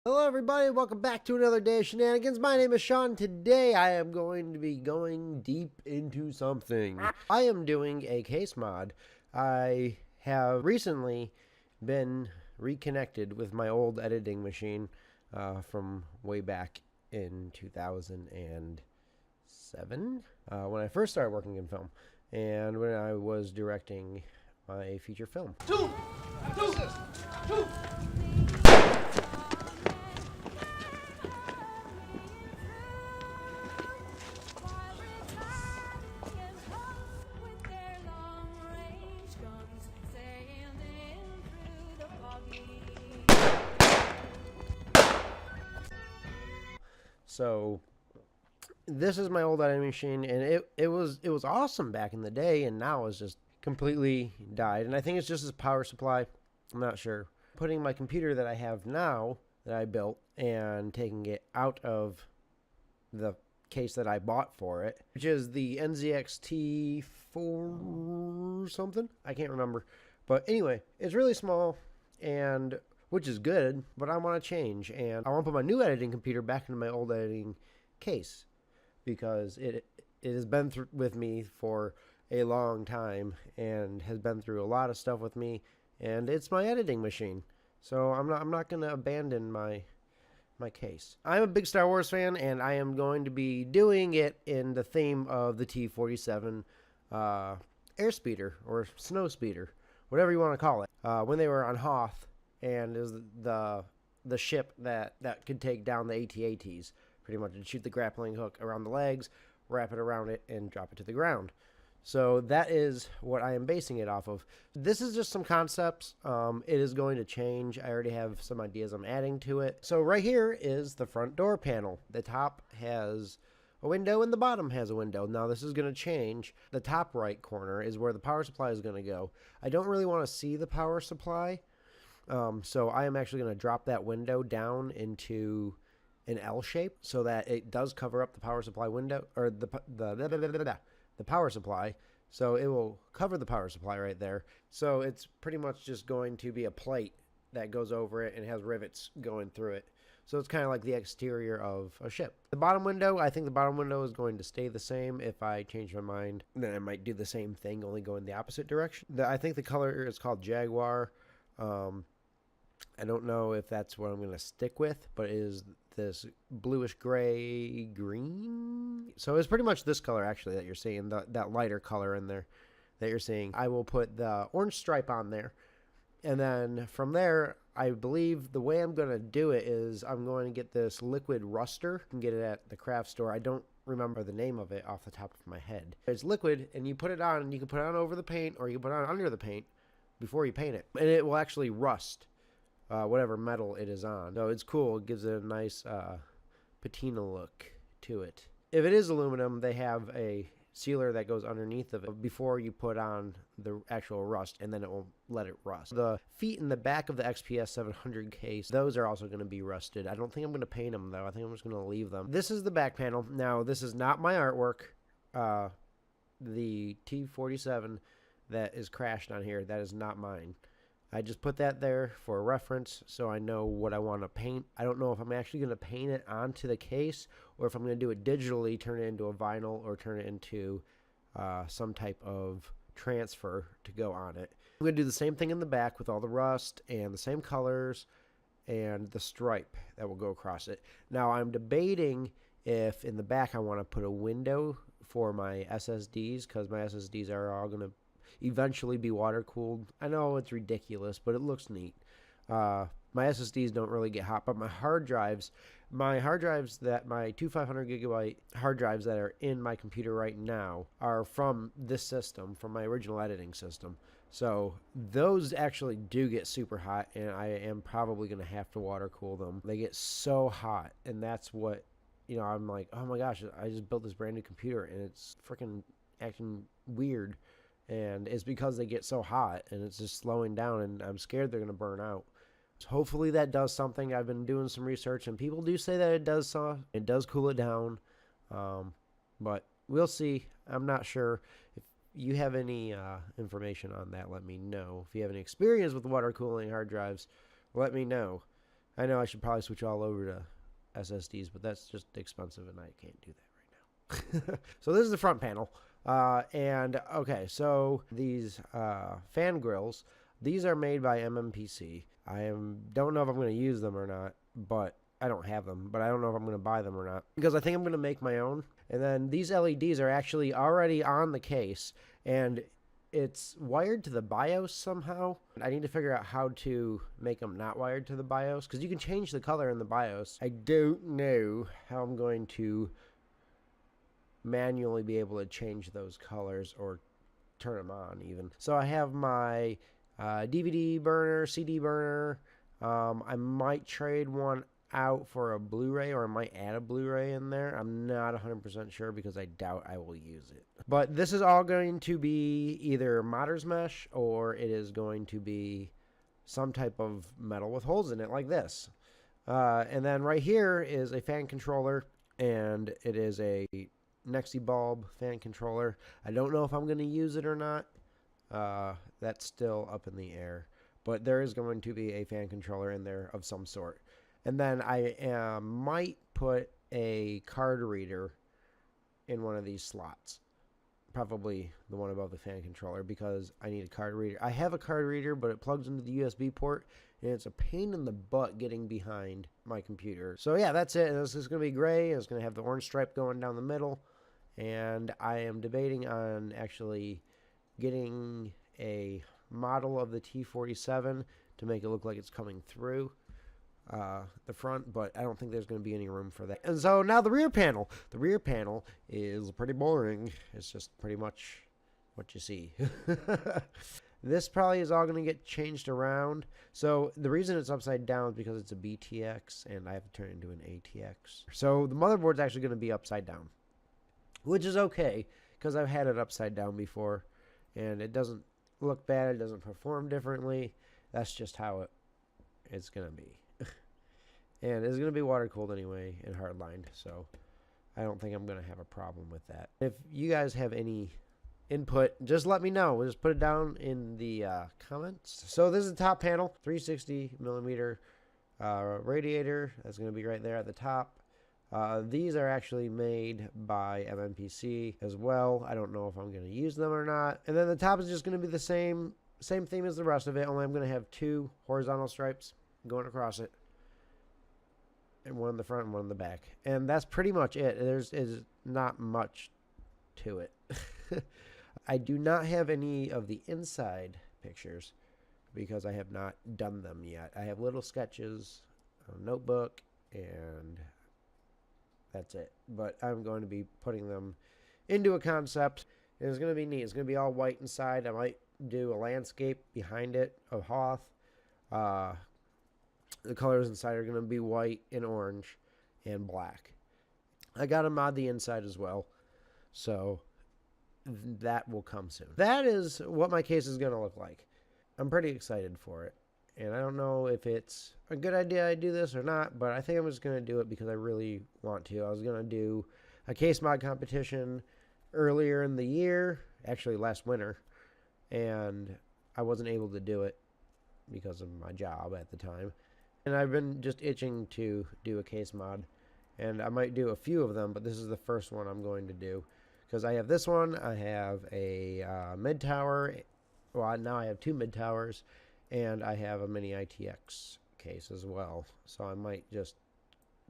Hello everybody, welcome back to another day of shenanigans. My name is Sean. Today I am going to be going deep into something. I am doing a case mod. I have recently been reconnected with my old editing machine from way back in 2007 when I first started working in film and when I was directing my feature film. Two. So this is my old editing machine, and it was awesome back in the day, and now it's just completely died. And I think it's just its power supply. I'm not sure. Putting my computer that I have now that I built and taking it out of the case that I bought for it, which is the NZXT4 something. I can't remember, but anyway, it's really small and which is good, but I want to change, and I want to put my new editing computer back into my old editing case because it has been with me for a long time and has been through a lot of stuff with me, and it's my editing machine. So I'm not going to abandon my case. I'm a big Star Wars fan, and I am going to be doing it in the theme of the T-47 airspeeder or snow speeder, whatever you want to call it. When they were on Hoth, and it was the ship that could take down the AT-ATs, pretty much, and shoot the grappling hook around the legs, wrap it around it, and drop it to the ground. So that is what I am basing it off of. This is just some concepts. It is going to change. I already have some ideas I'm adding to it. So right here is the front door panel. The top has a window and the bottom has a window. Now this is going to change. The top right corner is where the power supply is going to go. I don't really want to see the power supply. So I am actually going to drop that window down into an L shape so that it does cover up the power supply window, or the power supply. So it will cover the power supply right there. So it's pretty much just going to be a plate that goes over it and has rivets going through it. So it's kind of like the exterior of a ship. The bottom window, I think the bottom window is going to stay the same. If I change my mind, then I might do the same thing, only go in the opposite direction. I think the color is called Jaguar. I don't know if that's what I'm going to stick with, but it is this bluish gray green. So it's pretty much this color actually that you're seeing, that lighter color in there that you're seeing. I will put the orange stripe on there. And then from there, I believe the way I'm going to do it is I'm going to get this liquid ruster. You can get it at the craft store. I don't remember the name of it off the top of my head. It's liquid, and you put it on, and you can put it on over the paint, or you can put it on under the paint before you paint it. And it will actually rust whatever metal it is on. So it's cool. It gives it a nice patina look to it. If it is aluminum, they have a sealer that goes underneath of it before you put on the actual rust, and then it will let it rust. The feet in the back of the XPS 700 case, those are also going to be rusted. I don't think I'm going to paint them, though. I think I'm just going to leave them. This is the back panel. Now, this is not my artwork. The T-47 that is crashed on here, that is not mine. I just put that there for reference so I know what I want to paint. I don't know if I'm actually going to paint it onto the case or if I'm going to do it digitally, turn it into a vinyl, or turn it into some type of transfer to go on it. I'm going to do the same thing in the back with all the rust and the same colors and the stripe that will go across it. Now I'm debating if in the back I want to put a window for my SSDs, because my SSDs are all going to eventually be water cooled. I know it's ridiculous, but it looks neat. My SSDs don't really get hot, but my hard drives, my 2500 gigabyte hard drives that are in my computer right now are from this system, from my original editing system. So those actually do get super hot, and I am probably going to have to water cool them. They get so hot, and that's what, I'm like, oh my gosh, I just built this brand new computer, and it's freaking acting weird. And it's because they get so hot and it's just slowing down, and I'm scared they're going to burn out. So hopefully that does something. I've been doing some research, and people do say that it does cool it down. But we'll see. I'm not sure. If you have any information on that, let me know. If you have any experience with water cooling hard drives, let me know. I know I should probably switch all over to SSDs, but that's just expensive, and I can't do that right now. So this is the front panel. And okay, so these fan grills, these are made by MMPC. Don't know if I'm going to use them or not, but I don't have them, but I don't know if I'm going to buy them or not, because I think I'm going to make my own. And then these LEDs are actually already on the case, and it's wired to the BIOS somehow. I need to figure out how to make them not wired to the BIOS, because you can change the color in the BIOS. I don't know how I'm going to manually be able to change those colors or turn them on even. So I have my DVD burner, CD burner. I might trade one out for a Blu-ray, or I might add a Blu-ray in there. I'm not 100% sure because I doubt I will use it. But this is all going to be either Modders Mesh, or it is going to be some type of metal with holes in it like this. And then right here is a fan controller, and it is a Nexi bulb fan controller. I don't know if I'm going to use it or not. That's still up in the air. But there is going to be a fan controller in there of some sort. And then I might put a card reader in one of these slots. Probably the one above the fan controller, because I need a card reader. I have a card reader, but it plugs into the USB port, and it's a pain in the butt getting behind my computer. So yeah, that's it. This is going to be gray, and it's going to have the orange stripe going down the middle. And I am debating on actually getting a model of the T47 to make it look like it's coming through the front, but I don't think there's going to be any room for that. And so now the rear panel. The rear panel is pretty boring. It's just pretty much what you see. This probably is all going to get changed around. So the reason it's upside down is because it's a BTX, and I have to turn it into an ATX. So the motherboard's actually going to be upside down, which is okay, because I've had it upside down before, and it doesn't look bad. It doesn't perform differently. That's just how it's going to be. And it's going to be water cooled anyway and hardlined, so I don't think I'm going to have a problem with that. If you guys have any input, just let me know. We'll just put it down in the comments. So this is the top panel, 360 millimeter radiator. That's going to be right there at the top. These are actually made by MMPC as well. I don't know if I'm going to use them or not. And then the top is just going to be the same theme as the rest of it, only I'm going to have 2 horizontal stripes going across it. And one in the front and one in the back. And that's pretty much it. There's not much to it. I do not have any of the inside pictures because I have not done them yet. I have little sketches on a notebook, and that's it. But I'm going to be putting them into a concept. And it's going to be neat. It's going to be all white inside. I might do a landscape behind it of Hoth. The colors inside are going to be white and orange and black. I got to mod the inside as well, so that will come soon. That is what my case is going to look like. I'm pretty excited for it, and I don't know if it's a good idea I do this or not, but I think I'm just going to do it because I really want to. I was going to do a case mod competition earlier in the year, actually last winter, and I wasn't able to do it because of my job at the time. And I've been just itching to do a case mod, and I might do a few of them, but this is the first one I'm going to do, because I have this one, I have a mid-tower, well, now I have 2 mid-towers, and I have a mini ITX case as well, so I might just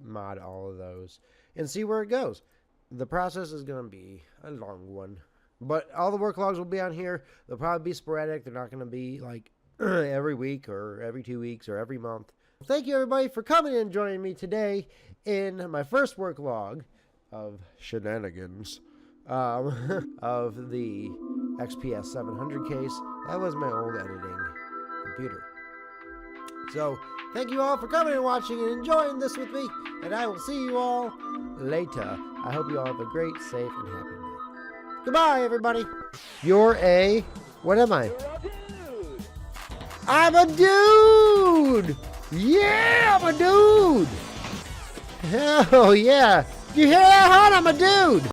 mod all of those and see where it goes. The process is going to be a long one, but all the work logs will be on here. They'll probably be sporadic. They're not going to be like every week or every 2 weeks or every month. Thank you, everybody, for coming and joining me today in my first work log of shenanigans of the XPS 700 case. That was my old editing computer. So, thank you all for coming and watching and enjoying this with me, and I will see you all later. I hope you all have a great, safe, and happy night. Goodbye, everybody. You're a... What am I? I'm a dude! Yeah, I'm a dude! Hell yeah! You hear that, hon? I'm a dude!